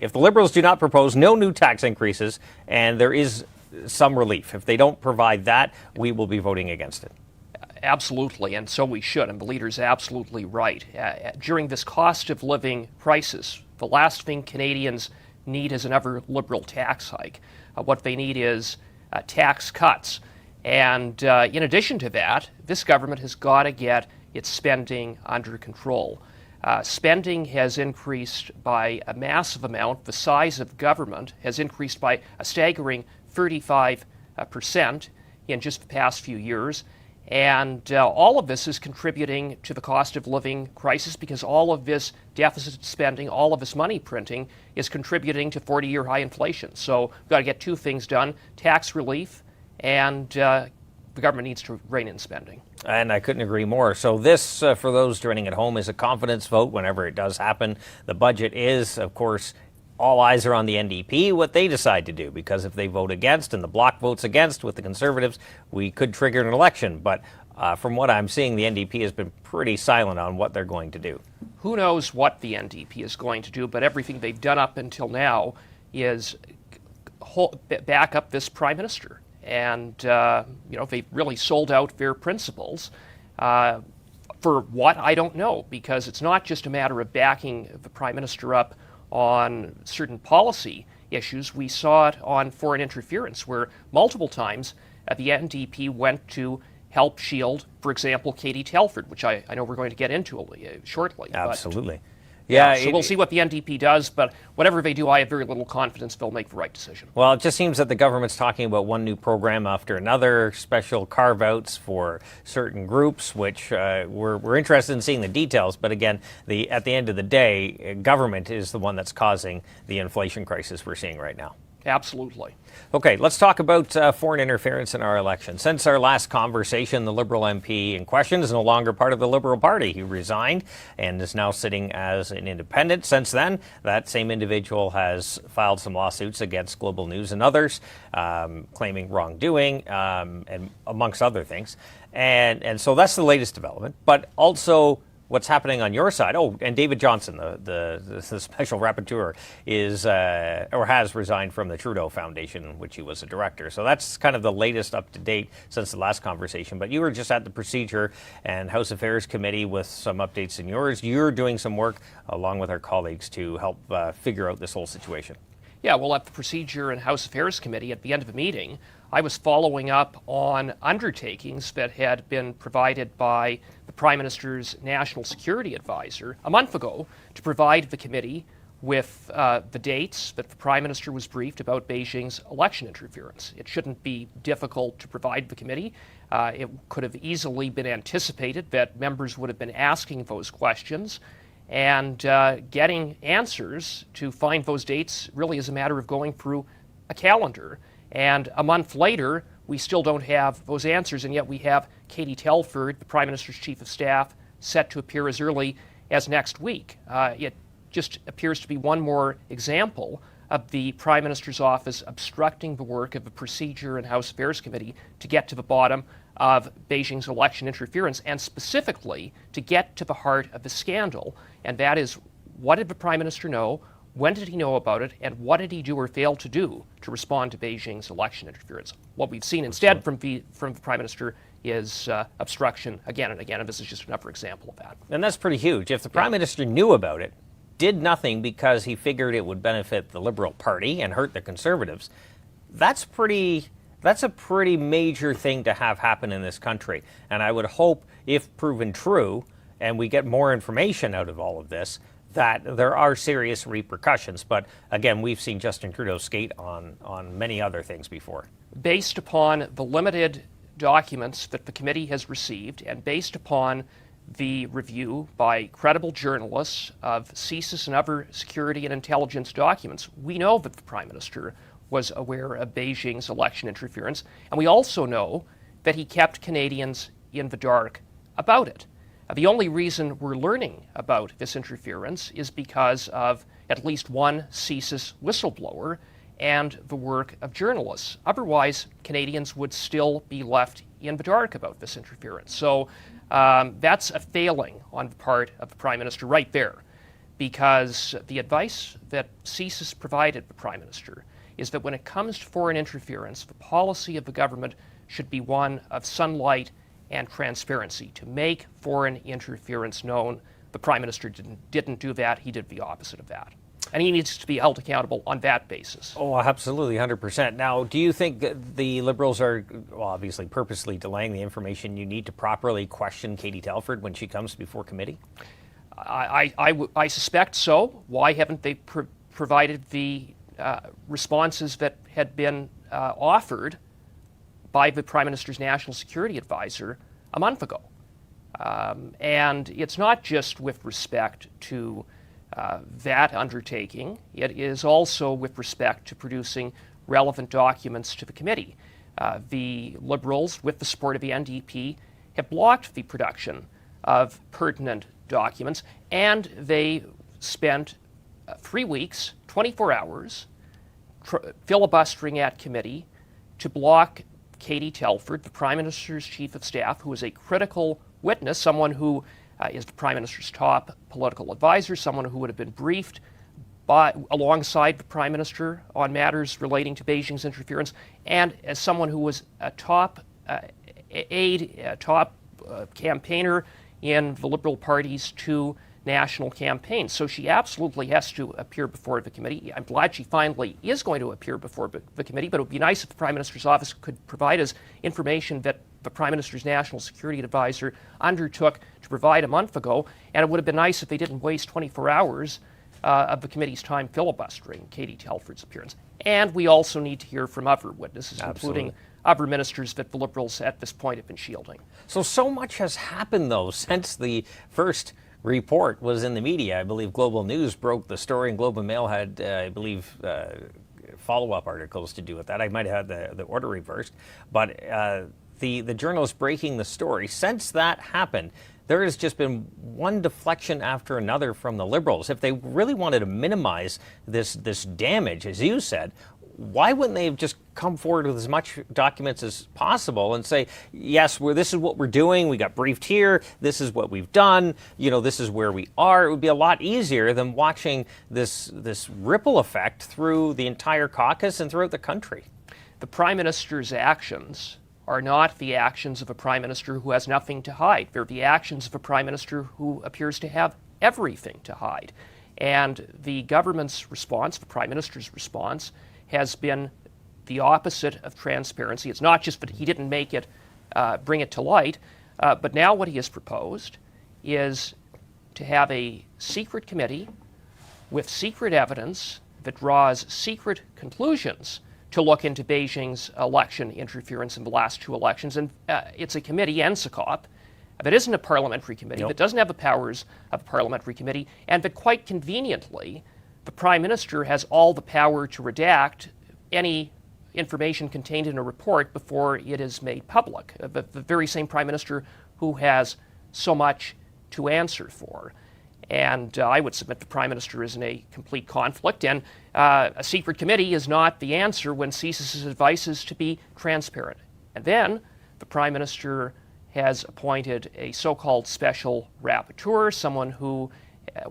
If the Liberals do not propose no new tax increases and there is some relief, if they don't provide that, we will be voting against it. Absolutely, and so we should, and the leader's absolutely right. During this cost of living crisis, the last thing Canadians need is another Liberal tax hike. What they need is tax cuts. And in addition to that, this government has got to get its spending under control. Spending has increased by a massive amount. The size of government has increased by a staggering 35% in just the past few years. And all of this is contributing to the cost of living crisis because all of this deficit spending, all of this money printing is contributing to 40-year high inflation. So we've got to get two things done, tax relief and the government needs to rein in spending. And I couldn't agree more. So this, for those joining at home, is a confidence vote whenever it does happen. The budget is, of course, all eyes are on the NDP, what they decide to do, because if they vote against and the Bloc votes against with the Conservatives, we could trigger an election. But from what I'm seeing, the NDP has been pretty silent on what they're going to do. Who knows what the NDP is going to do, but everything they've done up until now is back up this Prime Minister. And, they've really sold out their principles. For what, I don't know, because it's not just a matter of backing the Prime Minister up on certain policy issues. We saw it on foreign interference, where multiple times the NDP went to help shield, for example, Katie Telford, which I know we're going to get into shortly. Absolutely. But, so we'll see what the NDP does, but whatever they do, I have very little confidence they'll make the right decision. Well, it just seems that the government's talking about one new program after another, special carve-outs for certain groups, which we're interested in seeing the details. But again, at the end of the day, government is the one that's causing the inflation crisis we're seeing right now. Absolutely. Okay, let's talk about foreign interference in our election. Since our last conversation, the Liberal MP in question is no longer part of the Liberal Party. He resigned and is now sitting as an independent. Since then, that same individual has filed some lawsuits against Global News and others, claiming wrongdoing, and amongst other things. And so that's the latest development. But also, what's happening on your side? Oh, and David Johnston, the special rapporteur, is or has resigned from the Trudeau Foundation, which he was a director. So that's kind of the latest up to date since the last conversation. But you were just at the Procedure and House Affairs Committee with some updates in yours. You're doing some work along with our colleagues to help figure out this whole situation. Yeah, well, at the Procedure and House Affairs Committee, at the end of the meeting, I was following up on undertakings that had been provided by the Prime Minister's National Security Advisor a month ago to provide the committee with the dates that the Prime Minister was briefed about Beijing's election interference. It shouldn't be difficult to provide the committee. It could have easily been anticipated that members would have been asking those questions, and getting answers to find those dates really is a matter of going through a calendar. And a month later, we still don't have those answers, and yet we have Katie Telford, the Prime Minister's Chief of Staff, set to appear as early as next week. It just appears to be one more example of the Prime Minister's office obstructing the work of the Procedure and House Affairs Committee to get to the bottom of Beijing's election interference, and specifically to get to the heart of the scandal, and that is, what did the Prime Minister know? When did he know about it, and what did he do or fail to do to respond to Beijing's election interference? What we've seen instead from the Prime Minister is obstruction again and again, and this is just another example of that. And that's pretty huge. If the Prime Minister knew about it, did nothing because he figured it would benefit the Liberal Party and hurt the Conservatives, that's a pretty major thing to have happen in this country. And I would hope, if proven true, and we get more information out of all of this, that there are serious repercussions. But again, we've seen Justin Trudeau skate on many other things before. Based upon the limited documents that the committee has received, and based upon the review by credible journalists of CSIS and other security and intelligence documents, we know that the Prime Minister was aware of Beijing's election interference, and we also know that he kept Canadians in the dark about it. The only reason we're learning about this interference is because of at least one CSIS whistleblower and the work of journalists. Otherwise, Canadians would still be left in the dark about this interference. So that's a failing on the part of the Prime Minister right there. because the advice that CSIS has provided the Prime Minister is that when it comes to foreign interference, the policy of the government should be one of sunlight and transparency. To make foreign interference known, the Prime Minister didn't do that. He did the opposite of that. And he needs to be held accountable on that basis. Oh, absolutely, 100%. Now, do you think the Liberals are, well, obviously purposely delaying the information you need to properly question Katie Telford when she comes before committee? I suspect so. Why haven't they provided the responses that had been offered by the Prime Minister's National Security Advisor a month ago? And it's not just with respect to that undertaking. It is also with respect to producing relevant documents to the committee. The Liberals, with the support of the NDP, have blocked the production of pertinent documents, and they spent 3 weeks, 24 hours, filibustering at committee to block Katie Telford, the Prime Minister's Chief of Staff, who is a critical witness, someone who is the Prime Minister's top political advisor, someone who would have been briefed alongside the Prime Minister on matters relating to Beijing's interference, and as someone who was a top campaigner in the Liberal Party's two national campaigns. So she absolutely has to appear before the committee. I'm glad she finally is going to appear before the committee, but it would be nice if the Prime Minister's office could provide us information that the Prime Minister's National Security Advisor undertook to provide a month ago, and it would have been nice if they didn't waste 24 hours of the committee's time filibustering Katie Telford's appearance. And we also need to hear from other witnesses, including other ministers that the Liberals at this point have been shielding. So much has happened, though, since the first report was in the media. I believe Global News broke the story, and Globe and Mail had, I believe, follow-up articles to do with that. I might have had the order reversed, but the journalist breaking the story, since that happened, there has just been one deflection after another from the Liberals. If they really wanted to minimize this damage, as you said, why wouldn't they have just come forward with as much documents as possible and say, yes, this is what we're doing, we got briefed here, this is what we've done, this is where we are? It would be a lot easier than watching this ripple effect through the entire caucus and throughout the country. The Prime Minister's actions are not the actions of a Prime Minister who has nothing to hide. They're the actions of a Prime Minister who appears to have everything to hide. And the government's response, the Prime Minister's response, has been the opposite of transparency. It's not just that he didn't bring it to light, but now what he has proposed is to have a secret committee with secret evidence that draws secret conclusions to look into Beijing's election interference in the last two elections. And it's a committee, NSICOP, that isn't a parliamentary committee, that doesn't have the powers of a parliamentary committee, and that quite conveniently, the Prime Minister has all the power to redact any information contained in a report before it is made public. The very same Prime Minister who has so much to answer for. And I would submit the Prime Minister is in a complete conflict, and a secret committee is not the answer when CSIS's advice is to be transparent. And then the Prime Minister has appointed a so-called special rapporteur, someone who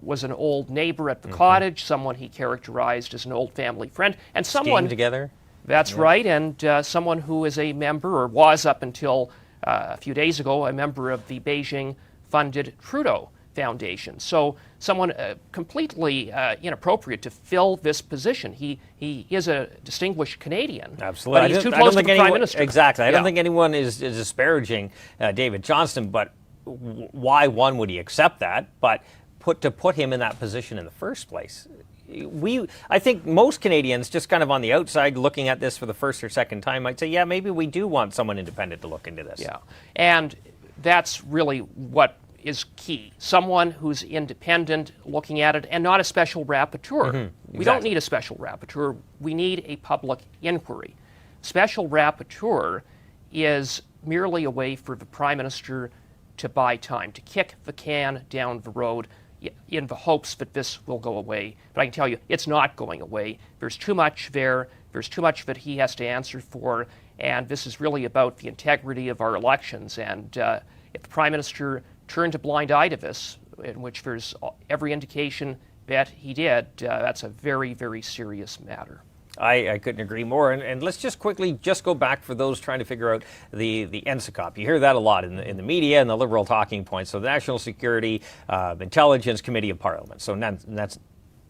was an old neighbor at the cottage, someone he characterized as an old family friend, and someone Skiing together. That's right, and someone who is a member, or was up until a few days ago, a member of the Beijing-funded Trudeau Foundation. So someone completely inappropriate to fill this position. He is a distinguished Canadian. Absolutely. But he's too close to the Prime Minister. Exactly. I don't think anyone is disparaging David Johnston, but why one would he accept that? But to put him in that position in the first place. I think most Canadians, just kind of on the outside looking at this for the first or second time, might say, yeah, maybe we do want someone independent to look into this. Yeah, and that's really what is key. Someone who's independent looking at it, and not a special rapporteur. Exactly. We don't need a special rapporteur. We need a public inquiry. Special rapporteur is merely a way for the Prime Minister to buy time, to kick the can down the road in the hopes that this will go away. But I can tell you, it's not going away. There's too much there. There's too much that he has to answer for. And this is really about the integrity of our elections. And if the Prime Minister turned a blind eye to this, in which there's every indication that he did, that's a very, very serious matter. I couldn't agree more. And let's just quickly go back for those trying to figure out the NSICOP. You hear that a lot in the media and the Liberal talking points. So the National Security Intelligence Committee of Parliament. So that's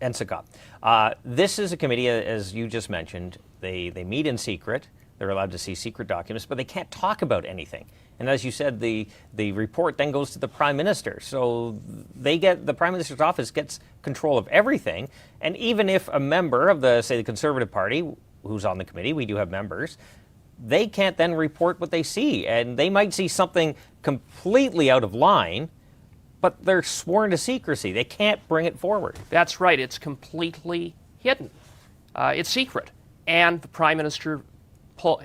NSICOP. This is a committee, as you just mentioned. They meet in secret. They're allowed to see secret documents, but they can't talk about anything. And as you said, the report then goes to the Prime Minister. So the Prime Minister's office gets control of everything. And even if a member of the Conservative Party, who's on the committee, we do have members, they can't then report what they see. And they might see something completely out of line, but they're sworn to secrecy. They can't bring it forward. That's right. It's completely hidden. It's secret. And the Prime Minister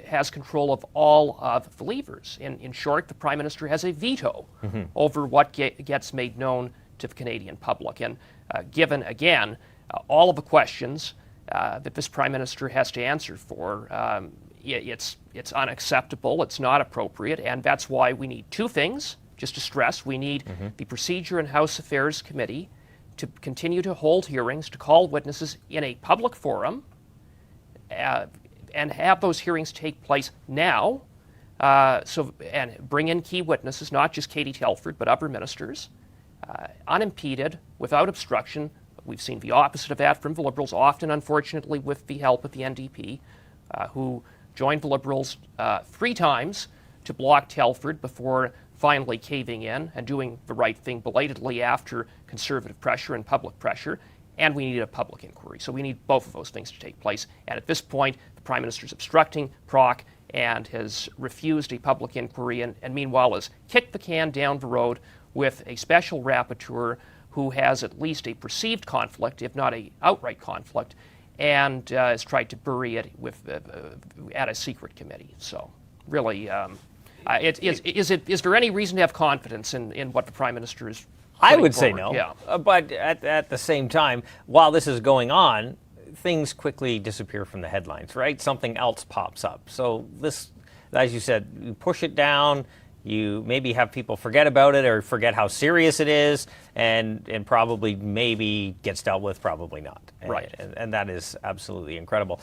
has control of all of the levers. In short, the Prime Minister has a veto over what gets made known to the Canadian public. And given, again, all of the questions that this Prime Minister has to answer for, it's unacceptable, it's not appropriate, and that's why we need two things, just to stress. We need the Procedure and House Affairs Committee to continue to hold hearings, to call witnesses in a public forum, and have those hearings take place now, and bring in key witnesses, not just Katie Telford, but other ministers, unimpeded, without obstruction. We've seen the opposite of that from the Liberals, often, unfortunately, with the help of the NDP, who joined the Liberals 3 times to block Telford before finally caving in and doing the right thing belatedly after Conservative pressure and public pressure. And we need a public inquiry. So we need both of those things to take place. And at this point, the Prime Minister's obstructing PROC and has refused a public inquiry, and meanwhile has kicked the can down the road with a special rapporteur who has at least a perceived conflict, if not an outright conflict, and has tried to bury it at a secret committee. So really, is there any reason to have confidence in what the Prime Minister is? I would say no. Yeah. But at the same time, while this is going on, things quickly disappear from the headlines, right? Something else pops up. So this, as you said, you push it down, you maybe have people forget about it or forget how serious it is, and probably maybe gets dealt with, probably not. Right. And that is absolutely incredible.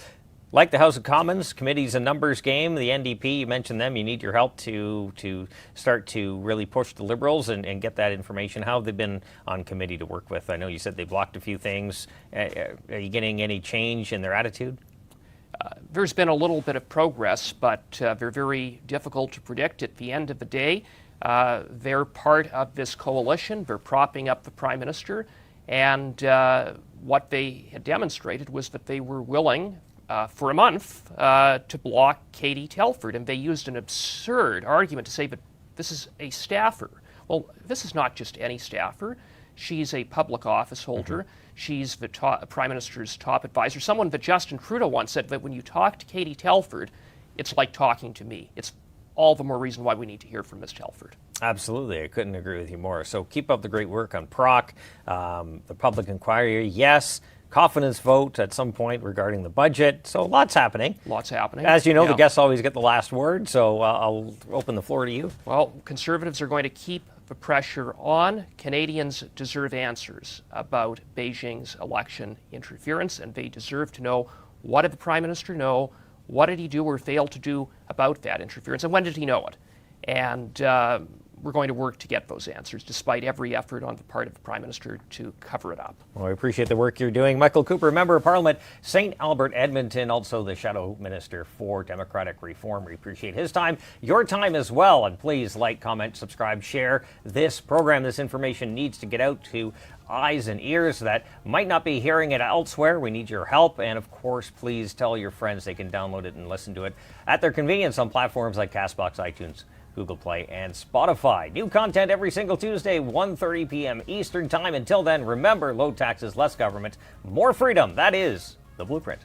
Like the House of Commons, committee's a numbers game. The NDP, you mentioned them. You need your help to start to really push the Liberals and get that information. How have they been on committee to work with? I know you said they blocked a few things. Are you getting any change in their attitude? There's been a little bit of progress, but they're very difficult to predict at the end of the day. They're part of this coalition. They're propping up the Prime Minister. And what they had demonstrated was that they were willing for a month to block Katie Telford, and they used an absurd argument to say that this is a staffer. Well, this is not just any staffer. She's a public office holder. She's the Prime Minister's top advisor. Someone that Justin Trudeau once said that when you talk to Katie Telford, it's like talking to me. It's all the more reason why we need to hear from Ms. Telford. Absolutely. I couldn't agree with you more. So keep up the great work on PROC, the public inquiry, yes. Confidence vote at some point regarding the budget. So lots happening. Lots happening. As you know, the guests always get the last word, so I'll open the floor to you. Well, Conservatives are going to keep the pressure on. Canadians deserve answers about Beijing's election interference, and they deserve to know, what did the Prime Minister know? What did he do or fail to do about that interference? And when did he know it? And we're going to work to get those answers, despite every effort on the part of the Prime Minister to cover it up. Well, I appreciate the work you're doing. Michael Cooper, Member of Parliament, St. Albert, Edmonton, also the Shadow Minister for Democratic Reform. We appreciate his time, your time as well. And please like, comment, subscribe, share this program. This information needs to get out to eyes and ears that might not be hearing it elsewhere. We need your help. And of course, please tell your friends they can download it and listen to it at their convenience on platforms like CastBox, iTunes, Google Play, and Spotify. New content every single Tuesday, 1:30 p.m. Eastern Time. Until then, remember, low taxes, less government, more freedom. That is the blueprint.